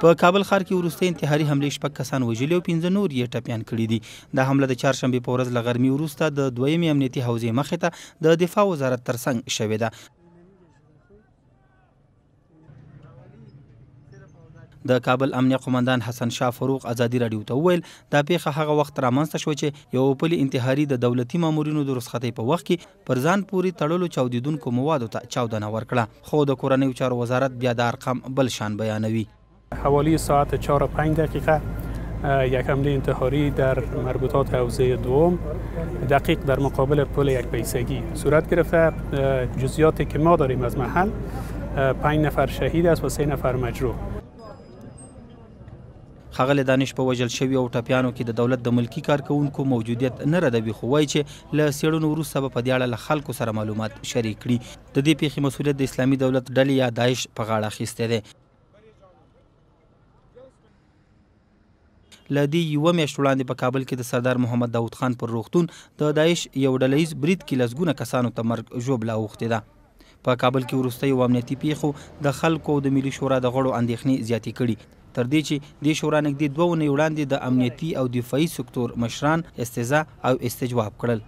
په کابل ښار کې وروستۍ انتحاري حملې 6 کسان وژلي او 15 نور یې ټپیان کړي دي. دا حمله د چهارشنبې په ورځ له غرمې وروسته د 2مې امنیتي حوزې مخې ته د دفاع وزارت ترڅنګ شوې ده. د کابل امنیه قوماندان حسن شاه فروغ ازادي راډیو ته وویل دا پیښه هغه وخت رامنځته شوه چې یو پلي انتحاري د دولتي مامورینو د رخصتۍ په وخت کې پر ځان پورې تړلو چاودیدونکو موادو ته چاودنه ورکړه. خو د کورنیو چارو وزارت بیا د ارقام بل شان بیانوي. حوالی ساعت 4 و 5 دقیقه یک حمله انتحاری در مربوطات حوزه دوم دقیق در مقابل پل یک پیسگی صورت گرفته. جزئیاتی که ما داریم از محل 5 نفر شهید است و 3 نفر مجروح. ښاغلی دانش په وژل شوي او ټپیانو کې د دولت د ملکي کارکوونکو موجودیت نه ردوي، خو وایي چې له څېړنو وروسته به په دې اړه له خلکو سره معلومات شریک کړي. د دې پیښې مسؤلیت د اسلامي دولت ډلې یا داعش په غاړه اخیستی دی. له دې یوه میاشت وړاندې په کابل کې د سردار محمد داود خان پر روغتون د داعش یو ډلهییز برید کې لسګونه کسانو ته مرګ ژوبله اوښتې ده. په کابل کې وروستیو امنیتي پیښو د خلکو او د ملي شورا د غړو اندېښنې زیاتې کړي، تر دې چې دې شورا نږدې 2 اونۍ وړاندې د امنیتي او دفاعي سکتور مشران استهزاء او استجواب کړل.